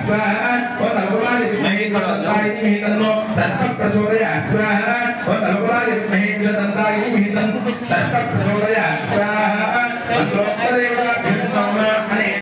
स्वाहा ओम नवकुलाय विद्महे तन्त्राय धीमहि तन्नो सर्पः प्रचोदयात् स्वाहा ओम नवकुलाय विद्महे तन्त्राय धीमहि तन्नो सर्पः प्रचोदयात् स्वाहा मंत्रोक्तदेवताभ्यो नमः हरे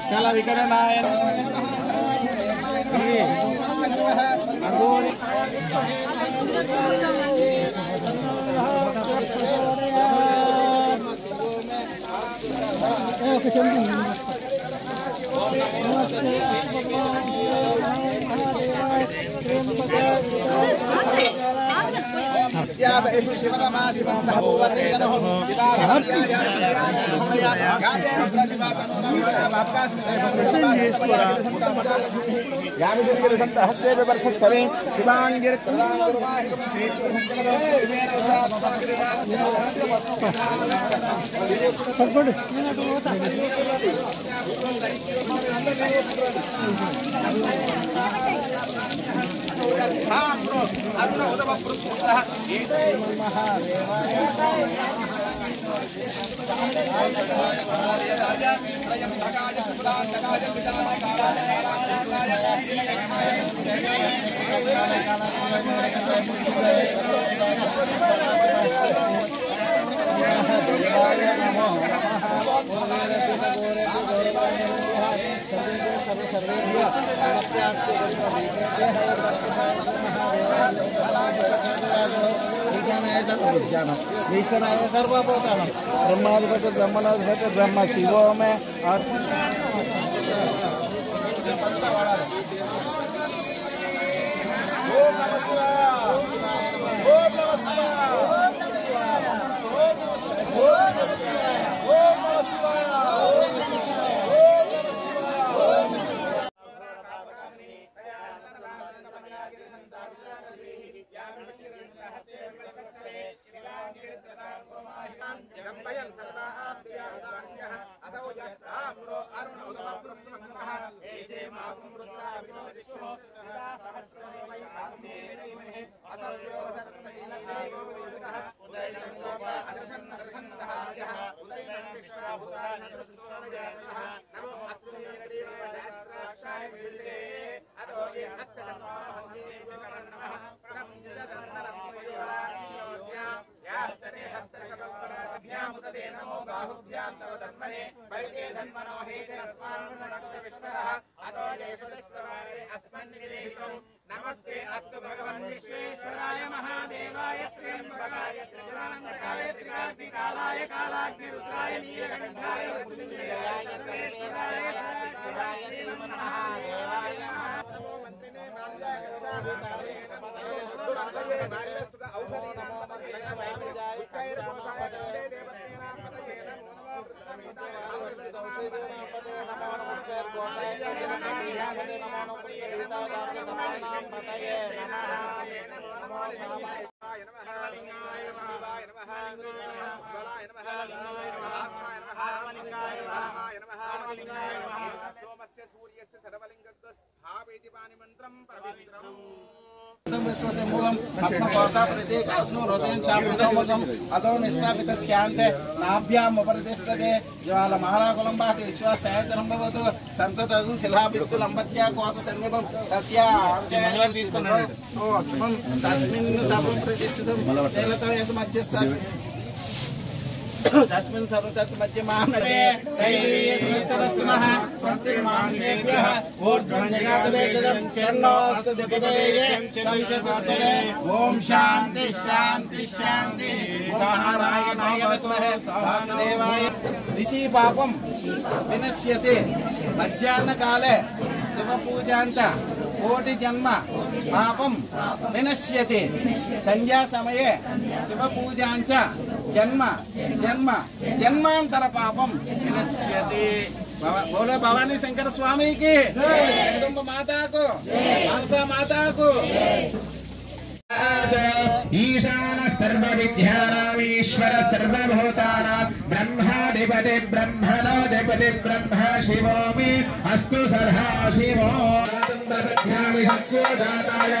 Kala Vikaranayan सर्वभूतानां ब्रह्माधिपति ब्रह्मणाधिपति ब्रह्म शिवो में नमस्ते अस्तु भगवान् विश्वेश्वराय महादेवाय त्र्यंबकाय त्रिपुरान्तकाय त्रिकाग्निकालाय कालाग्निरुद्राय नीलकण्ठाय मृत्युञ्जयाय सर्वेश्वराय शिवाय नमः देवाय नमः नमो मंत्रिणे मार्जाय गच्छामि तदेव भार्यस्तुत औषधीनां पतये वैद्याय उच्चैर्घोषाय गन्धे देवतेनां पतये नमो नमः वृत्तमिताय औषधीनां पतये नमो नमः उच्चैर्घोषाय गन्धे नमो नमः पतये पतये नमः नमो शिवाय नमः लिंगाय नमः शिवाय नमः बलाय नमः आत्माय नमः लिंगाय नमः लिंगाय नमः सोमस्य सूर्यस्य सर्वलिंगस्य स्थापयति पानिमन्त्रं पवित्रम् विश्वसे मूलम पद्मकोशा प्रतीक अस्नु हृदयं चामृतोमगम अतो निष्ठापितस्यान्ते नाभ्याम् उपरितिष्ठते ज्वालमहाराकुलम्बाति विश्वासायतनं भवतु सन्ततं शिलाभिस्तु लम्बत्या कोशसन्निभं तस्या तस्मिन् सर्वं प्रतिष्ठितं तेन तत् मध्यस्थः तस्मिन् सर्वतस् मध्यमानरे दैवीयस्वस्तरस्तुनः स्वस्तिर्मानुषेभ्यः ऊर्ध्वञ्जगातवेशदं शरणोऽस्तु दिपदेये शंसतातरे ॐ शान्ति शान्ति शान्ति नारायणाय विद्महे वासुदेवाय ऋषि पापं विनश्यति मध्याह्नकाले शिवपूजान्त कोटि जन्म पापं विनश्यति संध्या समये शिवपूजाञ्च जन्म जन्म जन्मांतर पापम विनश्यति। बोले भवानी शंकर स्वामी की जगदम्ब माता को मानसा माता को। ईशान सर्वविद्यानां ईश्वर सर्वभूतानां ब्रह्माधिपति ब्रह्मणोऽधिपति ब्रह्म शिवो मे अस्तु सदा शिवो ब्रह्मध्यामि सत्यो जाताय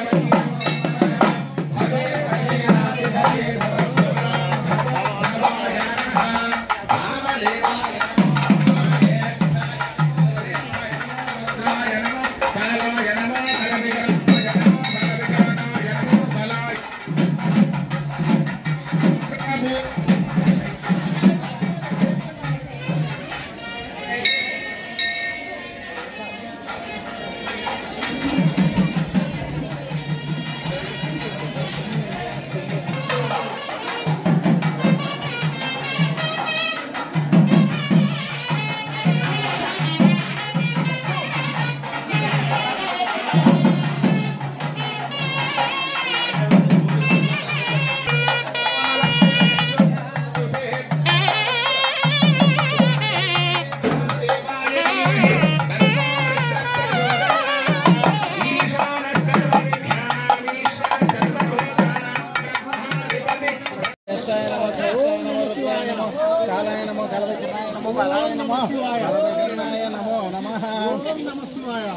నమో పరాయ నమో పరమేశ్వరాయ నమో నమః ఓం నమః శివాయ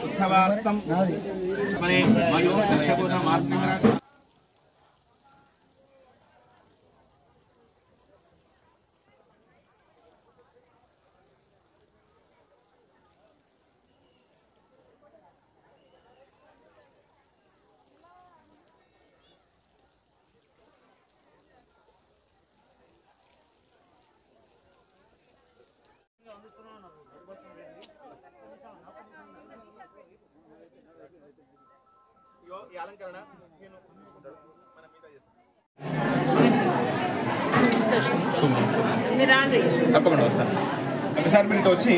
उत्सवार्थं मने मयो दर्शकोनामात्महरा తప్పకుండా వస్తాను ఒకసారి మీరు వచ్చి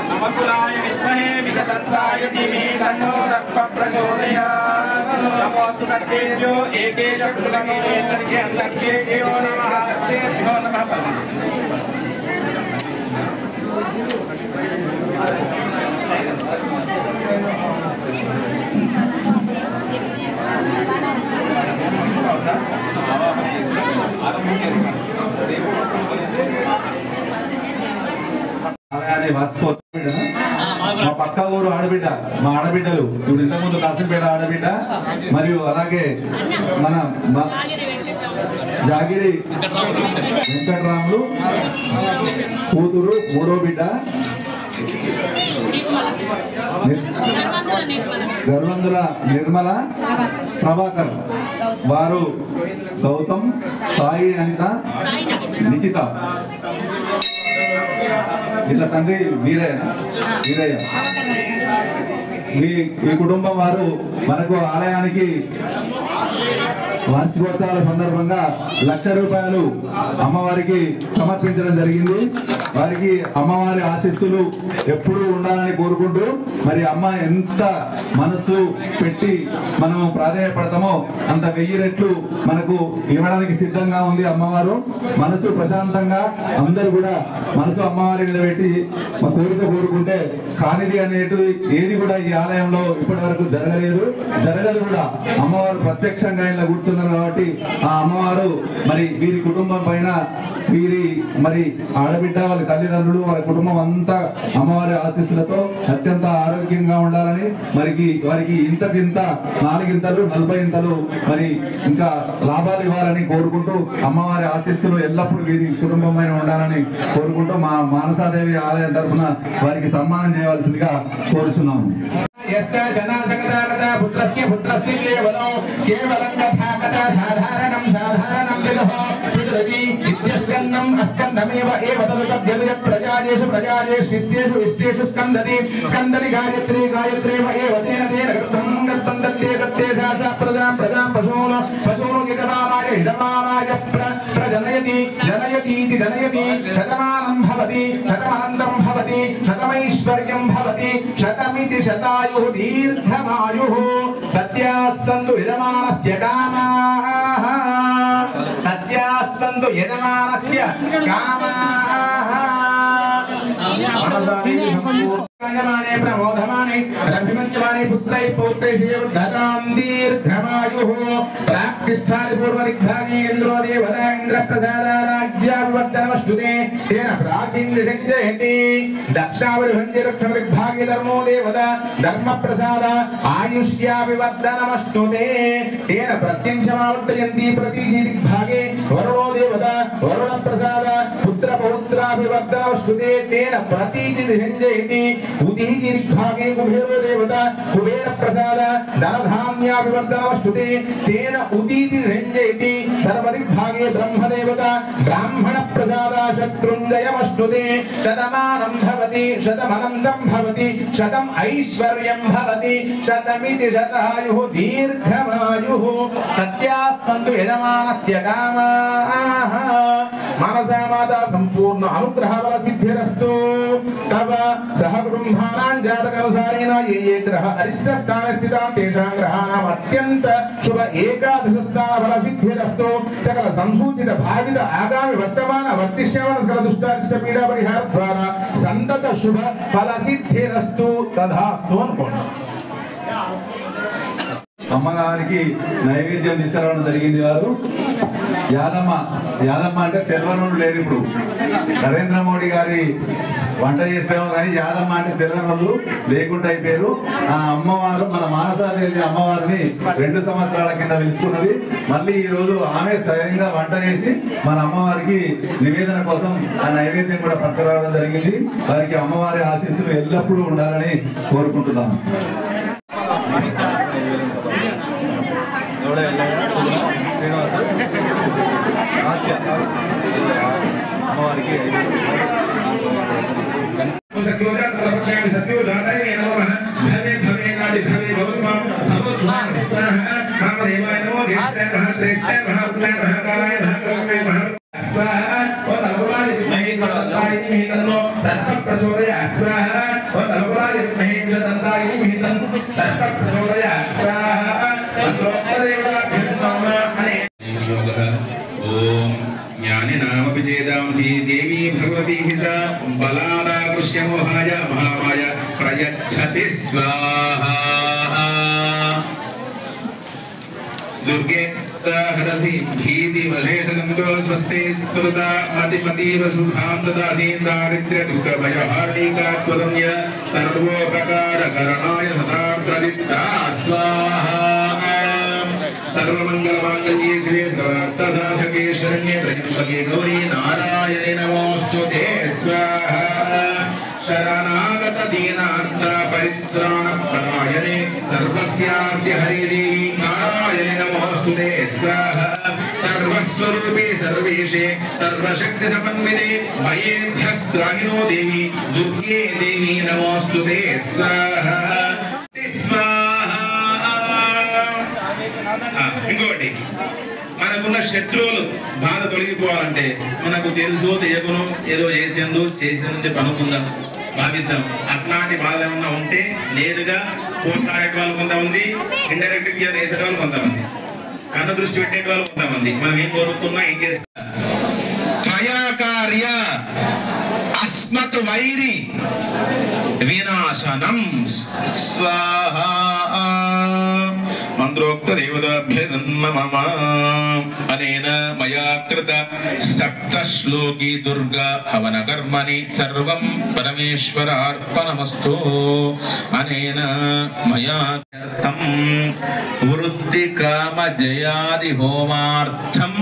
नमकुलाय विद्महे विषतन्त्राय धीमहि तन्नो सर्पः प्रचोदयात् नमोऽस्तु सर्वेभ्यो एके च कृतमे तर्ह्य अन्तर्भ्यो नमः सर्वेभ्यो नमः మా పక్క ఊరు ఆడబిడ్డ మా ఆడబిడ్డలు ఇప్పుడు ఇంతకుముందు కాసిపేట ఆడబిడ్డ మరియు అలాగే మన జాగిరి వెంకటరాములు కూతురు మూడో బిడ్డ గర్వందుల నిర్మల ప్రభాకర్ వారు గౌతమ్ సాయి అనిత నిఖిత వీళ్ళ తండ్రి వీరయ్య ఈ కుటుంబం వారు మనకు ఆలయానికి వార్షికోత్సవాల సందర్భంగా 1,00,000 రూపాయలు అమ్మవారికి సమర్పించడం జరిగింది. వారికి అమ్మవారి ఆశీస్సులు ఎప్పుడూ ఉండాలని కోరుకుంటూ మరి అమ్మ ఎంత మనసు పెట్టి మనము ప్రాధాన్యపడతామో అంత 1000 రెట్లు మనకు ఇవ్వడానికి సిద్ధంగా ఉంది అమ్మవారు. మనసు ప్రశాంతంగా అందరూ కూడా మనసు అమ్మవారి మీద పెట్టి మా కోరిక కోరుకుంటే కానిది అనేది ఏది కూడా ఈ ఆలయంలో ఇప్పటి వరకు జరగదు కూడా. అమ్మవారు ప్రత్యక్షంగా ఇలా కూర్చున్నారు కాబట్టి ఆ అమ్మవారు మరి వీరి కుటుంబం పైన వీరి మరి ఆడబిడ్డ వాళ్ళ తల్లిదండ్రులు వాళ్ళ కుటుంబం అంతా అమ్మవారి ఆశీస్సులతో అత్యంత ఆరోగ్యంగా ఉండాలని వారికి ఇంతకింత 4 ఇంతలు 40 ఇంతలు మరి ఇంకా లాభాలు ఇవ్వాలని కోరుకుంటూ అమ్మవారి ఆశీస్సులు ఎల్లప్పుడూ వీరి కుటుంబం పైన ఉండాలని కోరుకుంటూ మా మానసాదేవి ఆలయం తరఫున వారికి సన్మానం చేయవలసిందిగా కోరుచున్నాము. स्कंदमेव एव तदुपद्यते प्रजाजेषु प्रजाजेष्विष्टेषु इष्टेषु स्कंदति स्कंदति गायत्री गायत्रेव एव तेन कृतं कर्तं दत्ते दत्ते सा प्रजां पशून् हितमानाय प्रजनयति जनयतीति जनयति शतमानं भवति शतमनन्तं भवति शतमैश्वर्यं भवति शतमिति शतायुः दीर्घमायुः सत्यास्सन्तु यजमानस्य कामाः सत्यास्सन्तु यजमानस्य कामाः कायमाने प्रमोदमाने रभिमन्यमाने पुत्रै पौत्रै सेवद्धतां दीर्घमायुः प्राप्तिष्ठानि पूर्वदिग्भागे इन्द्रो देवता इन्द्रप्रसादाराज्याविवर्धनमस्तुते तेन प्राचीन संजयति दक्षावृभंजरक्षमृद्भागे धर्मो देवता धर्म प्रसाद आयुष्याभिवर्धनमस्तुते तेन प्रत्यंशमावर्तयन्ति प्रतीचिदिग्भागे वरुणो देवता वरुण प्रसाद पुत्र पौत्राभिवर्धनमस्तुते तेन प्रतीचिदिसंजयति उदीचिदिग्भागे कुबेरो देवता कुबेर प्रसाद धनधान्याभिवर्धनमस्तुते तेन उदीचिदिसंजयति सर्वदिग्भागे ब्रह्मदेवता ब्राह्मण प्रसाद शत्रुञ्जयमस्तुते शतमानं भवति शतमनन्दं भवति शतम् ऐश्वर्यं भवति शतमिति शतायुः दीर्घमायुः सत्याः सन्तु यजमानस्य कामाः मनसा माता सम्पूर्ण अनुग्रहबल सिद्धिरस्तु तव सह कुटुम्बानां जातकानुसारेण ये ये ग्रह अरिष्टस्थाने स्थितां तेषां ग्रहाणाम् अत्यन्त शुभ एकादशस्थान बल सिद्धिरस्तु सकल संसूचित भावित आगामि वर्तमान वर्तिष्यमान सकल दुष्टारिष्ट पीड़ा परिहार द्वारा संतत शुभ फल सिद्धिरस्तु तथास्तु అనుకోండి. అమ్మగారికి నైవేద్యం తీసుకురావడం జరిగింది. వారు యాదమ్మ అంటే తెలవనోడు లేరు. ఇప్పుడు నరేంద్ర మోడీ గారి వంట చేసాము కానీ యాదమ్మ అంటే తెలవనోళ్ళు లేకుండా అయిపోయారు. ఆ అమ్మవారు మన మానసాదేవి అమ్మవారిని 2 సంవత్సరాల కింద పిలుచుకున్నది. మళ్ళీ ఈ రోజు ఆమె స్వయంగా వంట చేసి మన అమ్మవారికి నివేదన కోసం ఆ నైవేద్యం కూడా పట్టుకురావడం జరిగింది. వారికి అమ్మవారి ఆశీస్సులు ఎల్లప్పుడూ ఉండాలని కోరుకుంటున్నాము. అమ్మవారికి देवी भगवती हिता बलादाकृष्य मोहाय महामाय प्रयच्छति स्वाहा दुर्गे हरसि भीति वशेषगन्धो स्वस्ते स्तुता मतिमतीव शुभां ददासि दारिद्र्य दुःख भयहार्णिका त्वदन्य सर्वोपकारकरणाय सदा प्रदिता स्वाहा सर्वमंगलमांगल्ये श्री सर्वार्थसाधके शरण्ये त्र्यंबके गौरी नारायणे नमोस्तुते स्वाहा शरणागत दीनार्थ परित्राण परायणे सर्वस्याद्य हरे देवी नारायणे नमोस्तुते स्वाहा सर्वस्वरूपे सर्वेशे सर्वशक्ति समन्विते मयेभ्यस्त्राहिनो देवी दुर्गे देवी नमोस्तुते स्वाहा ఇంకోటి మనకున్న శత్రువులు బాధ తొలగిపోవాలంటే మనకు తెలుసో తెలియకునో ఏదో చేసేందుకు చెప్పి అనుకుందాం, భావిద్దాం. అట్లాంటి బాధ ఏమన్నా ఉంటే నేరుగా పోట్లాడే వాళ్ళు కొంతమంది, ఇండైరెక్ట్ గా చేసే వాళ్ళు కొంతమంది, కన్న దృష్టి పెట్టే వాళ్ళు కొంతమంది. మనం ఏం కోరుకున్నా ఏం చేస్తాం? అస్మత్ వైరి వినాశనం స్వాహా మంత్రోక్త దేవతాభ్యమమ అనేన మయా కృత సప్త శ్లోకి దుర్గా హవన కర్మణి సర్వం పరమేశ్వరార్పణమస్తు అనేన మయా వృత్తి కామ జయాది హోమార్థం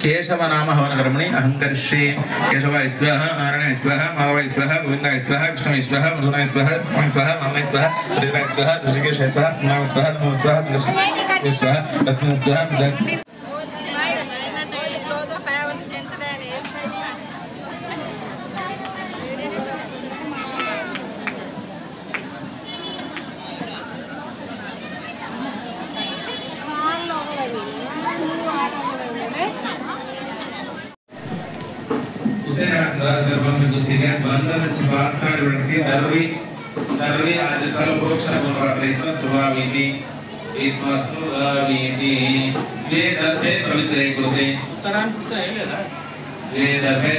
केशव नाम हवन कर्मणि अहंकर्षे केशवाय स्वाहा नारायणाय स्वाहा माधवाय स्वाहा गोविंदाय स्वाहा विष्णुवाय स्वाहा मधुनाय स्वाहा ओम स्वाहा नामाय स्वाहा सुरेन्द्राय स्वाहा ऋषिकेशाय स्वाहा नमः स्वाहा नमः स्वाहा सुदर्शनाय स्वाहा रत्नाय स्वाहा सर्वे आज सर्वोक्षण गुणवाक्येन स्वभावीति इत्मस्तुभावीति वेदर्भे पवित्रे कुरुते वेदर्भे